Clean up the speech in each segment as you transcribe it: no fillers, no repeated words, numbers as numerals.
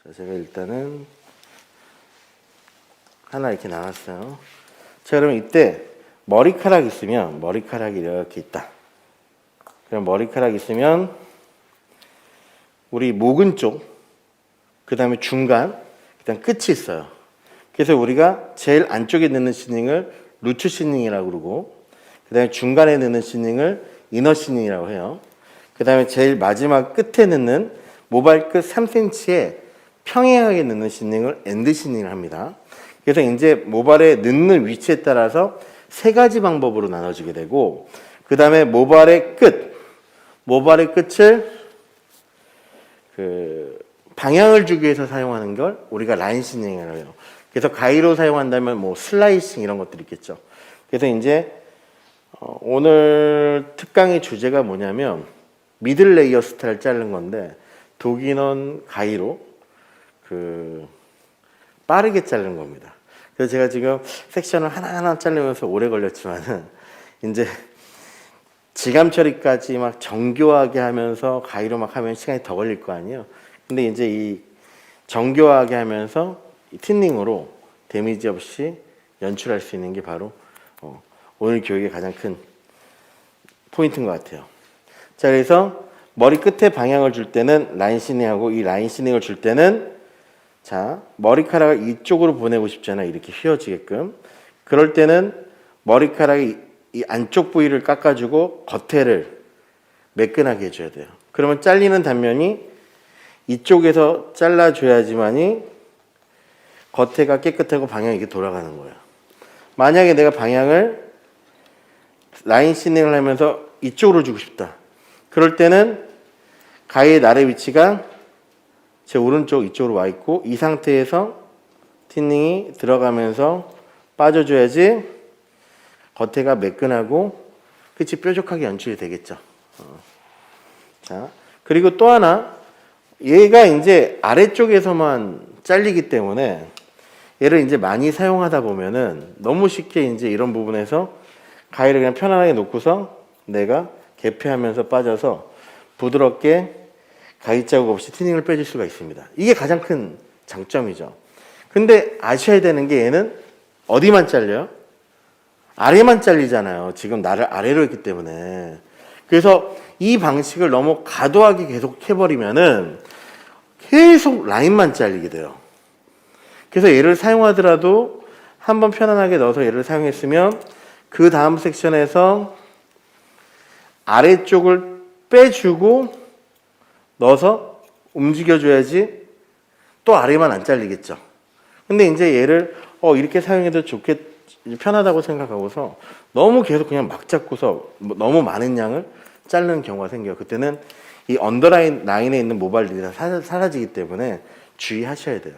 자, 제가 일단은 하나 이렇게 나왔어요. 자, 그러면 이때 머리카락 있으면 머리카락이 이렇게 있다. 그럼 머리카락 있으면 우리 목은 쪽, 그 다음에 중간, 그 다음 끝이 있어요. 그래서 우리가 제일 안쪽에 넣는 시닝을 루트 시닝이라고 그러고, 그 다음에 중간에 넣는 시닝을 이너 시닝이라고 해요. 그 다음에 제일 마지막 끝에 넣는 모발 끝 3cm에 평행하게 넣는 시닝을 엔드 시닝을 합니다. 그래서 이제 모발에 넣는 위치에 따라서 세 가지 방법으로 나눠지게 되고, 그 다음에 모발의 끝을 방향을 주기 위해서 사용하는 걸 우리가 라인 시닝이라고 해요. 그래서 가위로 사용한다면 뭐 슬라이싱 이런 것들이 있겠죠. 그래서 이제 오늘 특강의 주제가 뭐냐면 미들 레이어 스타일 자른 건데, 독인원 가위로 빠르게 자른 겁니다. 그래서 제가 지금 섹션을 하나하나 자르면서 오래 걸렸지만은 이제 지감 처리까지 막 정교하게 하면서 가위로 막 하면 시간이 더 걸릴 거 아니에요. 근데 이제 이 정교하게 하면서 이 틴닝으로 데미지 없이 연출할 수 있는 게 바로 오늘 교육의 가장 큰 포인트인 것 같아요. 자, 그래서 머리 끝에 방향을 줄 때는 라인 시닝하고, 이 라인 시닝을 줄 때는 자, 머리카락을 이쪽으로 보내고 싶잖아. 이렇게 휘어지게끔. 그럴 때는 머리카락이 이 안쪽 부위를 깎아주고 겉에를 매끈하게 해줘야 돼요. 그러면 잘리는 단면이 이쪽에서 잘라줘야지만이 겉에가 깨끗하고 방향이 이렇게 돌아가는 거예요. 만약에 내가 방향을 라인 시닝을 하면서 이쪽으로 주고 싶다. 그럴 때는 가위의 날의 위치가 제 오른쪽 이쪽으로 와 있고, 이 상태에서 틴닝이 들어가면서 빠져줘야지 겉에가 매끈하고 끝이 뾰족하게 연출이 되겠죠. 자, 그리고 또 하나, 얘가 이제 아래쪽에서만 잘리기 때문에 얘를 이제 많이 사용하다 보면은 너무 쉽게 이제 이런 부분에서 가위를 그냥 편안하게 놓고서 내가 개폐하면서 빠져서 부드럽게 가위 자국 없이 틴닝을 빼줄 수가 있습니다. 이게 가장 큰 장점이죠. 근데 아셔야 되는 게 얘는 어디만 잘려요? 아래만 잘리잖아요. 지금 나를 아래로 했기 때문에. 그래서 이 방식을 너무 과도하게 계속 해버리면은 계속 라인만 잘리게 돼요. 그래서 얘를 사용하더라도 한번 편안하게 넣어서 얘를 사용했으면 그 다음 섹션에서 아래쪽을 빼주고 넣어서 움직여줘야지 또 아래만 안 잘리겠죠. 근데 이제 얘를 이렇게 사용해도 편하다고 생각하고서 너무 계속 그냥 막 잡고서 너무 많은 양을 자르는 경우가 생겨요. 그때는 이 언더라인 라인에 있는 모발들이 다 사라지기 때문에 주의하셔야 돼요.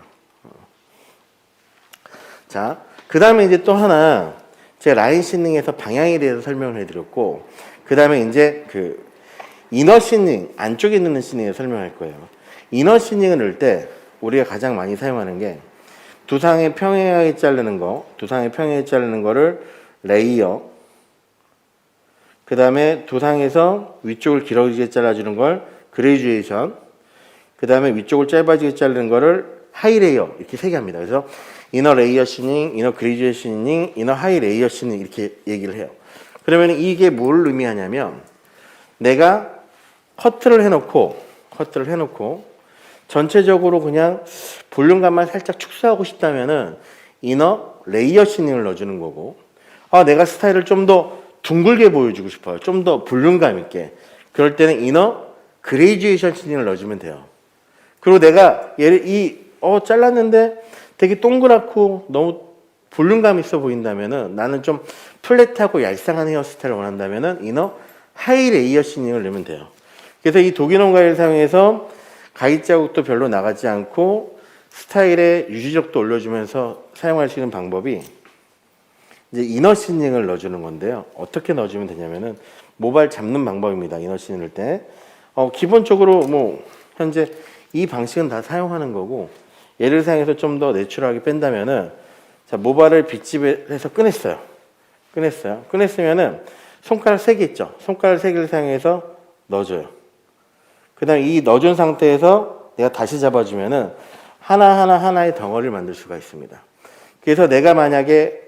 자, 그 다음에 이제 또 하나 제가 라인 시닝에서 방향에 대해서 설명을 해드렸고, 그 다음에 이제 이너 시닝, 안쪽에 넣는 시닝을 설명할 거예요. 이너 시닝을 넣을 때 우리가 가장 많이 사용하는 게 두상에 평행하게 자르는 거를 레이어, 그 다음에 두상에서 위쪽을 길어지게 잘라주는 걸 그레듀에이션, 그 다음에 위쪽을 짧아지게 자르는 거를 하이 레이어, 이렇게 세 개 합니다. 그래서 이너 레이어 시닝, 이너 그레듀에이션 시닝, 이너 하이 레이어 시닝 이렇게 얘기를 해요. 그러면 이게 뭘 의미하냐면, 내가 커트를 해놓고 전체적으로 그냥 볼륨감만 살짝 축소하고 싶다면은 이너 레이어 시닝을 넣어주는 거고, 내가 스타일을 좀 더 둥글게 보여주고 싶어요. 좀 더 볼륨감 있게. 그럴 때는 이너 그레듀에이션 시닝을 넣어주면 돼요. 그리고 내가 얘를 잘랐는데 되게 동그랗고 너무 볼륨감 있어 보인다면은, 나는 좀 플랫하고 얄쌍한 헤어스타일을 원한다면은 이너 하이 레이어 시닝을 넣으면 돼요. 그래서 이 독일원 가위를 사용해서 가위 자국도 별로 나가지 않고 스타일의 유지력도 올려주면서 사용할 수 있는 방법이 이제 이너 시닝을 넣어주는 건데요. 어떻게 넣어주면 되냐면은 모발 잡는 방법입니다. 이너 시닝 넣을 때 기본적으로 뭐 현재 이 방식은 다 사용하는 거고, 얘를 사용해서 좀 더 내추럴하게 뺀다면은, 자, 모발을 빗집해서 꺼냈으면은 손가락 3개 있죠. 손가락 3개를 사용해서 넣어줘요. 그 다음에 이 넣어준 상태에서 내가 다시 잡아주면은 하나의 덩어리를 만들 수가 있습니다. 그래서 내가 만약에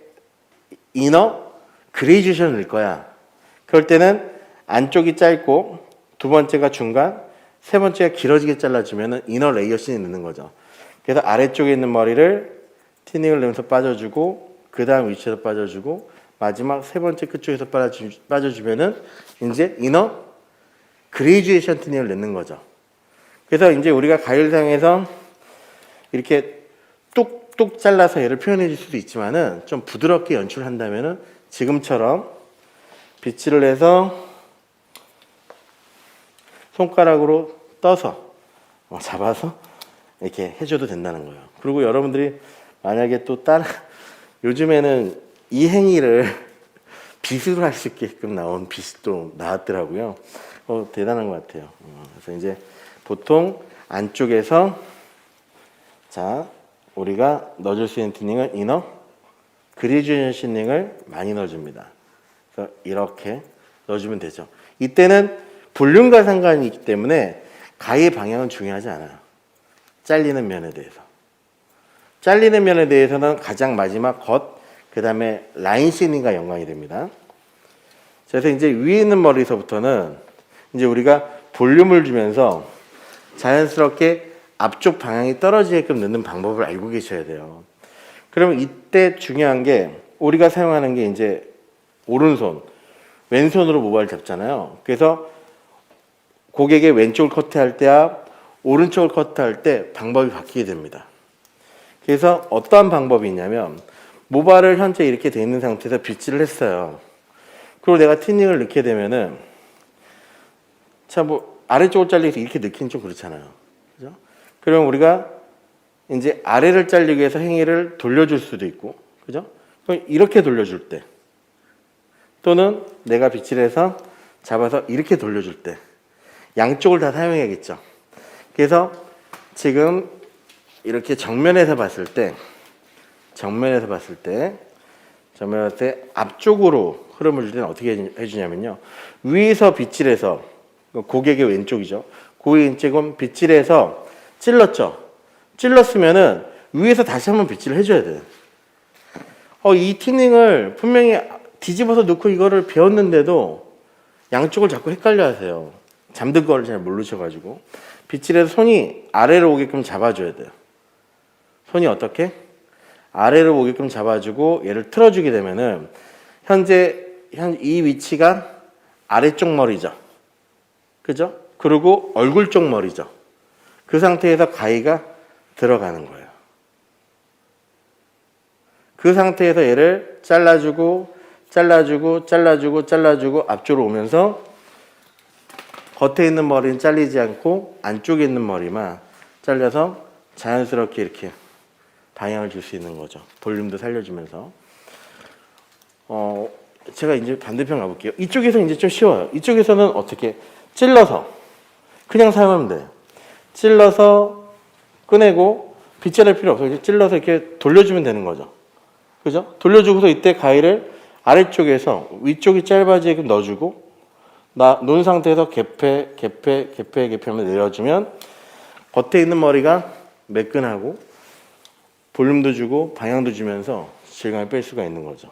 이너 그레이제이션을 넣을 거야. 그럴 때는 안쪽이 짧고 두 번째가 중간, 세 번째가 길어지게 잘라주면 이너 레이어 씬이 넣는 거죠. 그래서 아래쪽에 있는 머리를 티닝을 내면서 빠져주고 그 다음 위치에서 빠져주고 마지막 세 번째 끝쪽에서 빠져주면은 이제 이너 그레이주에이션 티닝을 넣는 거죠. 그래서 이제 우리가 가일상에서 이렇게 뚝뚝 잘라서 얘를 표현해 줄 수도 있지만은 좀 부드럽게 연출한다면은 지금처럼 빗질을 해서 손가락으로 떠서 잡아서 이렇게 해줘도 된다는 거예요. 그리고 여러분들이 만약에 또 다른 요즘에는 이 행위를 빗으로 할 수 있게끔 나온 빗이 또 나왔더라고요. 대단한 것 같아요. 그래서 이제 보통 안쪽에서 자 우리가 넣어줄 수 있는 티닝은 이너 그레이주에이션 티닝을 많이 넣어줍니다. 그래서 이렇게 넣어주면 되죠. 이때는 볼륨과 상관이 있기 때문에 가위의 방향은 중요하지 않아요. 잘리는 면에 대해서. 잘리는 면에 대해서는 가장 마지막 겉, 그 다음에 라인 쉐딩과 연관이 됩니다. 그래서 이제 위에 있는 머리에서부터는 이제 우리가 볼륨을 주면서 자연스럽게 앞쪽 방향이 떨어지게끔 넣는 방법을 알고 계셔야 돼요. 그러면 이때 중요한 게 우리가 사용하는 게 이제 오른손, 왼손으로 모발을 잡잖아요. 그래서 고객의 왼쪽을 커트할 때와 오른쪽을 커트할 때 방법이 바뀌게 됩니다. 그래서 어떠한 방법이 있냐면 모발을 현재 이렇게 돼 있는 상태에서 빗질을 했어요. 그리고 내가 티닝을 넣게 되면은 자 뭐 아래쪽을 잘리기 위해서 이렇게 넣기는 좀 그렇잖아요. 그죠? 그러면 우리가 이제 아래를 잘리기 위해서 행위를 돌려줄 수도 있고, 그죠? 그럼 이렇게 돌려줄 때 또는 내가 빗질해서 잡아서 이렇게 돌려줄 때 양쪽을 다 사용해야겠죠. 그래서 지금 이렇게 정면에서 봤을 때 앞쪽으로 흐름을 줄 때는 어떻게 해주냐면요. 위에서 빗질해서 고객의 왼쪽이죠. 고객의 왼쪽은 빗질해서 찔렀죠. 찔렀으면은 위에서 다시 한번 빗질을 해줘야 돼요. 이 티닝을 분명히 뒤집어서 넣고 이거를 배웠는데도 양쪽을 자꾸 헷갈려 하세요. 잠든 거를 잘 모르셔가지고. 빗질해서 손이 아래로 오게끔 잡아줘야 돼요. 손이 어떻게? 아래로 오게끔 잡아주고 얘를 틀어주게 되면은 현재 이 위치가 아래쪽 머리죠. 그죠? 그리고 얼굴 쪽 머리죠. 그 상태에서 가위가 들어가는 거예요. 그 상태에서 얘를 잘라주고 앞쪽으로 오면서 겉에 있는 머리는 잘리지 않고 안쪽에 있는 머리만 잘려서 자연스럽게 이렇게 방향을 줄 수 있는 거죠. 볼륨도 살려주면서. 제가 이제 반대편 가볼게요. 이쪽에서 이제 좀 쉬워요. 이쪽에서는 어떻게 찔러서 그냥 사용하면 돼요. 찔러서 꺼내고 빗질할 필요 없어요. 찔러서 이렇게 돌려주면 되는 거죠. 그죠? 돌려주고서 이때 가위를 아래쪽에서 위쪽이 짧아지게 넣어주고 놓은 상태에서 개폐 하면 내려주면 겉에 있는 머리가 매끈하고 볼륨도 주고 방향도 주면서 질감을 뺄 수가 있는 거죠.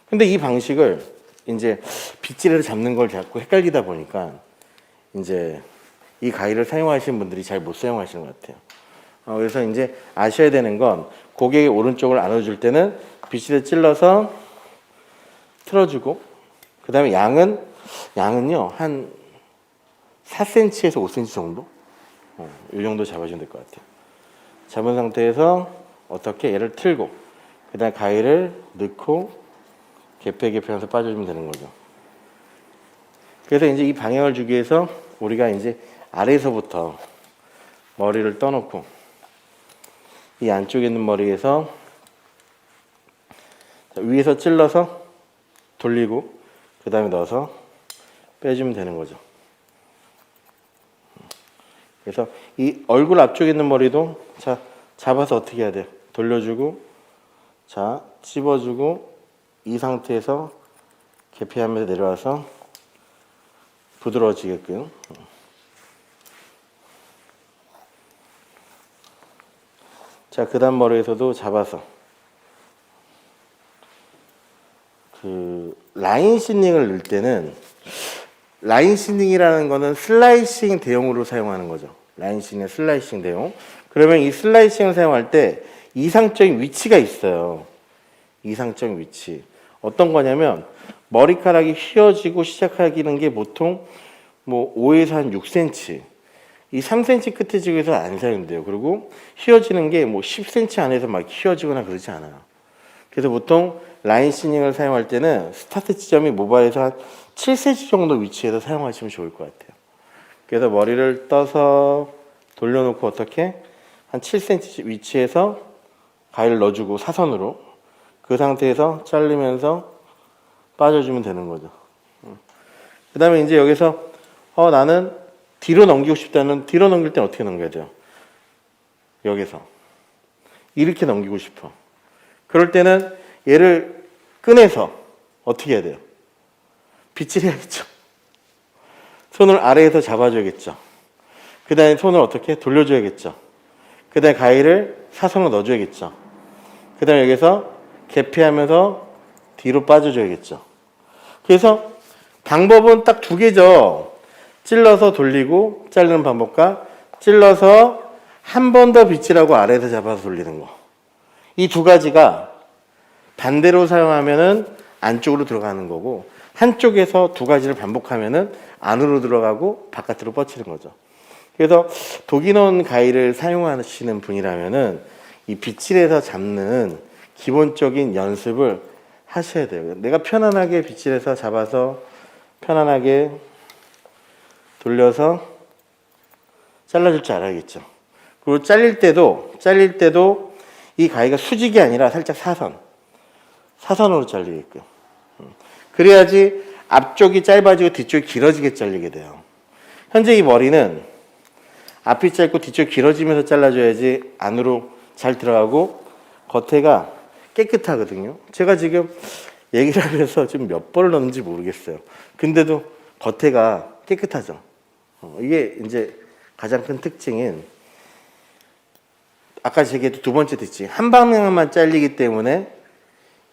근데 이 방식을 이제 빗질을 잡는 걸 자꾸 헷갈리다 보니까 이제 이 가위를 사용하시는 분들이 잘 못 사용하시는 것 같아요. 그래서 이제 아셔야 되는 건 고객의 오른쪽을 안아줄 때는 빗질에 찔러서 틀어주고 그 다음에 양은요 한 4cm에서 5cm 정도? 이 정도 잡아주면 될 것 같아요. 잡은 상태에서 어떻게 얘를 틀고 그 다음에 가위를 넣고 개폐하면서 빠져주면 되는 거죠. 그래서 이제 이 방향을 주기 위해서 우리가 이제 아래에서부터 머리를 떠놓고 이 안쪽에 있는 머리에서 위에서 찔러서 돌리고 그 다음에 넣어서 빼주면 되는 거죠. 그래서 이 얼굴 앞쪽에 있는 머리도 자 잡아서 어떻게 해야 돼요? 돌려주고 자 찝어주고 이 상태에서 개폐하면서 내려와서 부드러워지게끔 자, 그 다음 머리에서도 잡아서 그 라인 시닝을 넣을 때는 라인 시닝이라는 거는 슬라이싱 대용으로 사용하는 거죠. 라인 시닝, 슬라이싱 대용. 그러면 이 슬라이싱을 사용할 때 이상적인 위치가 있어요. 이상적인 위치. 어떤 거냐면 머리카락이 휘어지고 시작하기는 게 보통 뭐 5에서 한 6cm. 이 3cm 끝에 지구에서 안 사용돼요. 그리고 휘어지는 게 뭐 10cm 안에서 막 휘어지거나 그러지 않아요. 그래서 보통 라인 시닝을 사용할 때는 스타트 지점이 모발에서 한 7cm 정도 위치에서 사용하시면 좋을 것 같아요. 그래서 머리를 떠서 돌려놓고 어떻게 한 7cm 위치에서 가위를 넣어주고 사선으로 그 상태에서 자르면서 빠져주면 되는 거죠. 그 다음에 이제 여기서 나는 뒤로 넘기고 싶다는 뒤로 넘길 때는 어떻게 넘겨야 돼요? 여기서 이렇게 넘기고 싶어. 그럴 때는 얘를 꺼내서 어떻게 해야 돼요? 빗질 해야겠죠. 손을 아래에서 잡아줘야겠죠. 그 다음에 손을 어떻게 돌려줘야겠죠. 그 다음에 가위를 사선으로 넣어줘야겠죠. 그 다음에 여기서 개피하면서 뒤로 빠져줘야겠죠. 그래서 방법은 딱 두 개죠. 찔러서 돌리고 자르는 방법과 찔러서 한 번 더 빗질하고 아래에서 잡아서 돌리는 거. 이 두 가지가 반대로 사용하면은 안쪽으로 들어가는 거고 한쪽에서 두 가지를 반복하면은 안으로 들어가고 바깥으로 뻗치는 거죠. 그래서 독일원 가위를 사용하시는 분이라면은 이 빗질에서 잡는 기본적인 연습을 하셔야 돼요. 내가 편안하게 빗질해서 잡아서 편안하게 돌려서 잘라줄 줄 알아야겠죠. 그리고 잘릴 때도 이 가위가 수직이 아니라 살짝 사선으로 잘리게끔. 그래야지 앞쪽이 짧아지고 뒤쪽이 길어지게 잘리게 돼요. 현재 이 머리는 앞이 짧고 뒤쪽이 길어지면서 잘라줘야지 안으로 잘 들어가고 겉에가 깨끗하거든요. 제가 지금 얘기를 하면서 지금 몇 번을 넣는지 모르겠어요. 근데도 겉에가 깨끗하죠. 이게 이제 가장 큰 특징인 아까 제가 두 번째 특징 한 방향만 잘리기 때문에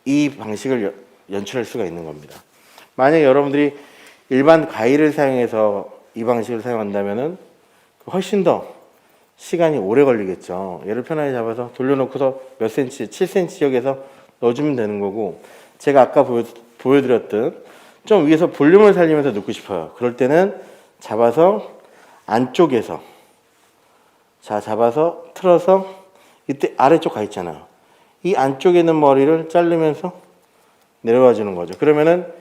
이 방식을 연출할 수가 있는 겁니다. 만약 여러분들이 일반 가위를 사용해서 이 방식을 사용한다면은 훨씬 더 시간이 오래 걸리겠죠. 얘를 편하게 잡아서 돌려놓고서 몇 cm, 7cm 지역에서 넣어주면 되는 거고 제가 아까 보여드렸던 좀 위에서 볼륨을 살리면서 넣고 싶어요. 그럴 때는 잡아서 안쪽에서 잡아서 틀어서 이때 아래쪽 가 있잖아요. 이 안쪽에 있는 머리를 자르면서 내려와 주는 거죠. 그러면은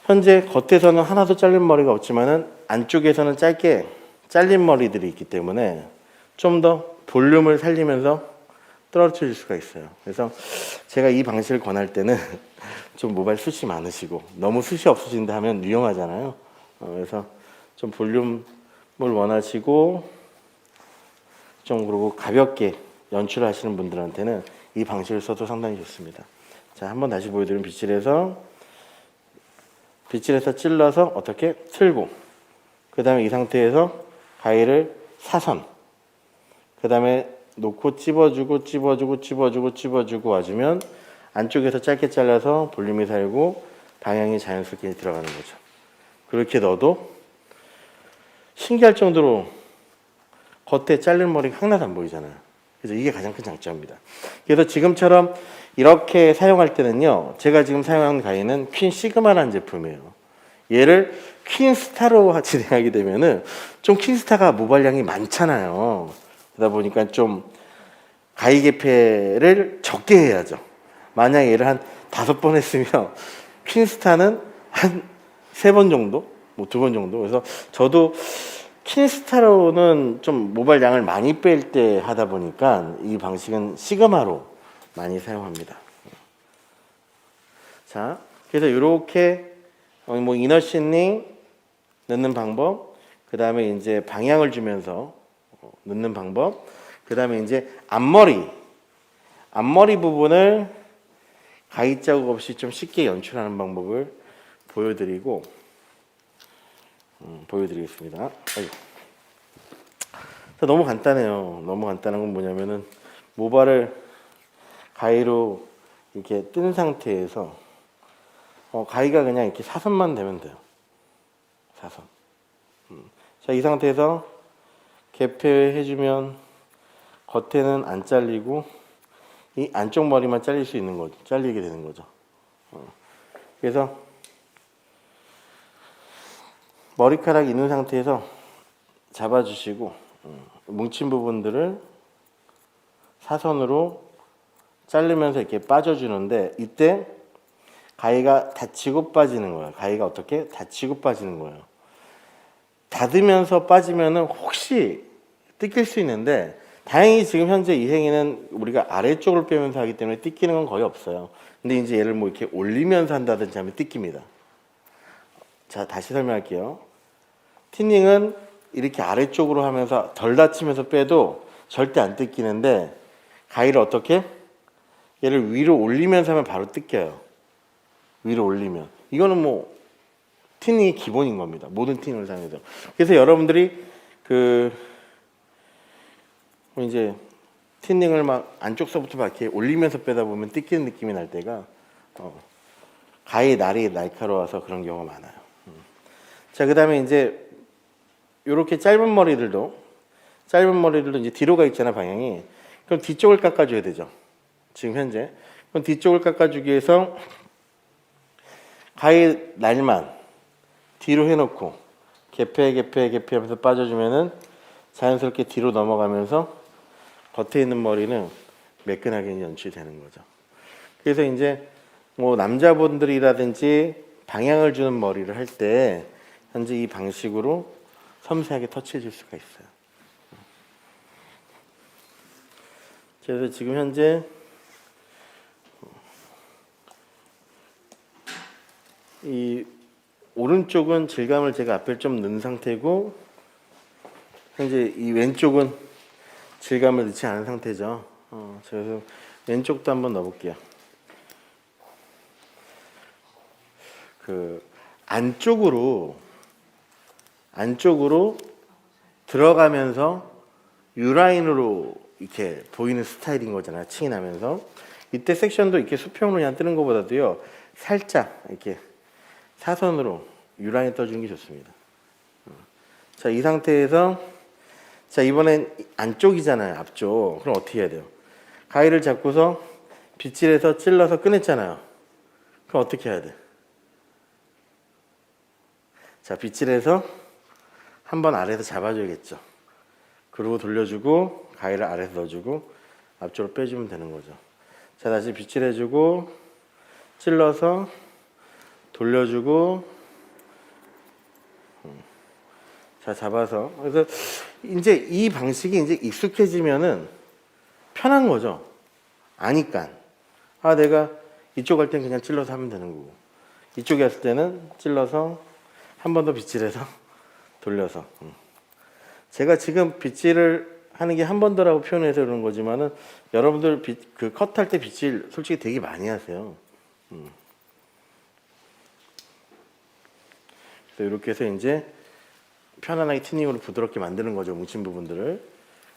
현재 겉에서는 하나도 잘린 머리가 없지만은 안쪽에서는 짧게 잘린 머리들이 있기 때문에 좀 더 볼륨을 살리면서 떨어뜨릴 수가 있어요. 그래서 제가 이 방식을 권할 때는 좀 모발 숱이 많으시고 너무 숱이 없으신다 하면 위험하잖아요. 그래서 좀 볼륨을 원하시고 좀 그리고 가볍게 연출하시는 분들한테는 이 방식을 써도 상당히 좋습니다. 자, 한번 다시 보여드리면 빗질해서 찔러서 어떻게 틀고 그 다음에 이 상태에서 가위를 사선 그 다음에 놓고 찝어주고 와주면 안쪽에서 짧게 잘라서 볼륨이 살고 방향이 자연스럽게 들어가는 거죠. 그렇게 넣어도 신기할 정도로 겉에 자른 머리가 하나도 안 보이잖아요. 그래서 이게 가장 큰 장점입니다. 그래서 지금처럼 이렇게 사용할 때는요, 제가 지금 사용하는 가위는 퀸 시그마라는 제품이에요. 얘를 퀸스타로 진행하게 되면은 좀 퀸스타가 모발량이 많잖아요. 그러다 보니까 좀 가위 개폐를 적게 해야죠. 만약 얘를 한 5번 했으면 퀸스타는 한 3번 정도? 뭐 2번 정도? 그래서 저도 퀸스타로는 좀 모발량을 많이 뺄 때 하다 보니까 이 방식은 시그마로 많이 사용합니다. 자, 그래서 이렇게 뭐 이너 시닝 넣는 방법, 그 다음에 이제 방향을 주면서 넣는 방법, 그 다음에 이제 앞머리 부분을 가위 자국 없이 좀 쉽게 연출하는 방법을 보여드리겠습니다. 너무 간단해요. 너무 간단한 건 뭐냐면은 모발을 가위로 이렇게 뜬 상태에서 가위가 그냥 이렇게 사선만 되면 돼요. 사선. 자, 이 상태에서 개폐해주면 겉에는 안 잘리고 이 안쪽 머리만 잘릴 수 있는 거죠. 잘리게 되는 거죠. 그래서 머리카락 있는 상태에서 잡아주시고 뭉친 부분들을 사선으로 자르면서 이렇게 빠져주는데 이때 가위가 닫히고 빠지는 거예요. 가위가 어떻게? 닫히고 빠지는 거예요. 닫으면서 빠지면은 혹시 뜯길 수 있는데 다행히 지금 현재 이 행위는 우리가 아래쪽을 빼면서 하기 때문에 뜯기는 건 거의 없어요. 근데 이제 얘를 뭐 이렇게 올리면서 한다든지 하면 뜯깁니다. 자, 다시 설명할게요. 티닝은 이렇게 아래쪽으로 하면서 덜 닫히면서 빼도 절대 안 뜯기는데 가위를 어떻게? 얘를 위로 올리면서 하면 바로 뜯겨요. 위로 올리면. 이거는 뭐 티닝이 기본인 겁니다. 모든 티닝을 사용해서. 그래서 여러분들이 이제 티닝을 막 안쪽서부터 막 이렇게 올리면서 빼다 보면 뜯기는 느낌이 날 때가 가위 날이 날카로워서 그런 경우가 많아요. 자, 그 다음에 이제 요렇게 짧은 머리들도 이제 뒤로 가 있잖아, 방향이. 그럼 뒤쪽을 깎아줘야 되죠. 지금 현재. 그럼 뒤쪽을 깎아주기 위해서 가위 날만 뒤로 해놓고 개폐 하면서 빠져주면은 자연스럽게 뒤로 넘어가면서 겉에 있는 머리는 매끈하게 연출되는 거죠. 그래서 이제 뭐 남자분들이라든지 방향을 주는 머리를 할 때 현재 이 방식으로 섬세하게 터치해 줄 수가 있어요. 그래서 지금 현재 이 오른쪽은 질감을 제가 앞에 좀 넣은 상태고 현재 이 왼쪽은 질감을 넣지 않은 상태죠. 그래서 왼쪽도 한번 넣어볼게요. 안쪽으로 들어가면서 U라인으로 이렇게 보이는 스타일인 거잖아요. 층이 나면서. 이때 섹션도 이렇게 수평으로 그냥 뜨는 것보다도요, 살짝 이렇게 사선으로 U라인 떠주는 게 좋습니다. 자, 이 상태에서 자, 이번엔 안쪽이잖아요. 앞쪽. 그럼 어떻게 해야 돼요? 가위를 잡고서 빗질해서 찔러서 꺼냈잖아요. 그럼 어떻게 해야 돼? 자, 빗질해서 한번 아래에서 잡아줘야겠죠. 그리고 돌려주고 가위를 아래에서 넣어주고 앞쪽으로 빼주면 되는 거죠. 자, 다시 빗질해주고 찔러서 돌려주고 자, 잡아서. 그래서 이제 이 방식이 이제 익숙해지면은 편한 거죠. 아니까. 내가 이쪽 할 땐 그냥 찔러서 하면 되는 거고 이쪽에 왔을 때는 찔러서 한 번 더 빗질해서 돌려서. 제가 지금 빗질을 하는 게 한 번 더라고 표현해서 그런 거지만은 여러분들 컷할 때 빗질 솔직히 되게 많이 하세요. 그래서 이렇게 해서 이제 편안하게 티닝으로 부드럽게 만드는 거죠. 뭉친 부분들을.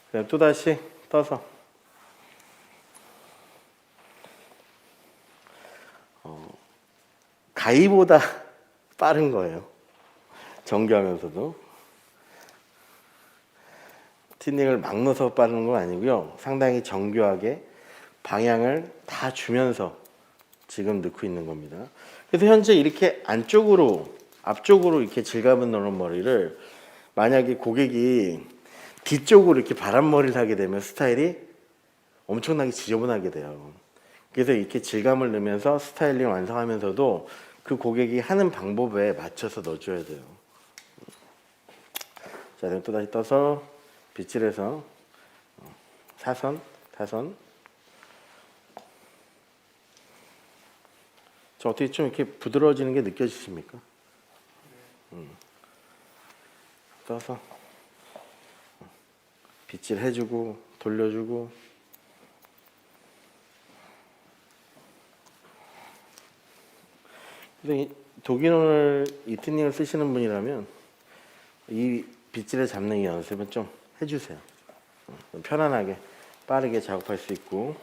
그다음 또 다시 떠서 가위보다 빠른 거예요. 정교하면서도. 티닝을 막 넣어서 빠르는 건 아니고요. 상당히 정교하게 방향을 다 주면서 지금 넣고 있는 겁니다. 그래서 현재 이렇게 앞쪽으로 이렇게 질감을 넣는 머리를 만약에 고객이 뒤쪽으로 이렇게 바람머리를 하게 되면 스타일이 엄청나게 지저분하게 돼요. 그래서 이렇게 질감을 넣으면서 스타일링 완성하면서도 그 고객이 하는 방법에 맞춰서 넣어줘야 돼요. 자, 그럼 또 다시 떠서 빗질해서 사선. 저 어떻게 좀 이렇게 부드러워지는 게 느껴지십니까? 떠서 빗질해주고 돌려주고. 근데 독일온을 이 티닝을 쓰시는 분이라면 이 빗질을 잡는 이 연습은 좀 해주세요. 편안하게 빠르게 작업할 수 있고.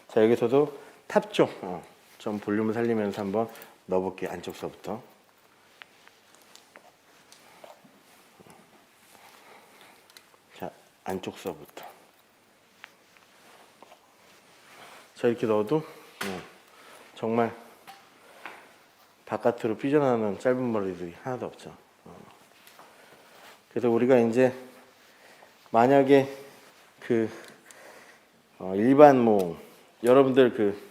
자, 여기서도 탑 쪽 좀 볼륨을 살리면서 한번 넣어볼게요. 안쪽서부터. 자, 안쪽서부터. 자, 이렇게 넣어도 정말 바깥으로 삐져나오는 짧은 머리들이 하나도 없죠. 그래서 우리가 이제 만약에 일반 여러분들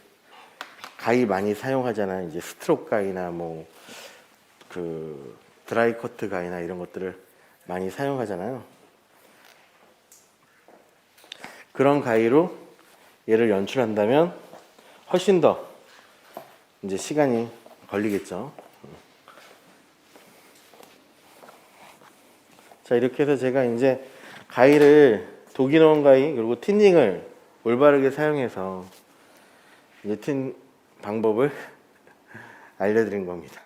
가위 많이 사용하잖아요. 이제 스트로크 가위나 드라이 커트 가위나 이런 것들을 많이 사용하잖아요. 그런 가위로 얘를 연출한다면 훨씬 더 이제 시간이 걸리겠죠. 자, 이렇게 해서 제가 이제 가위를 도기노은 가위 그리고 틴닝을 올바르게 사용해서 이제 틴 방법을 알려드린 겁니다.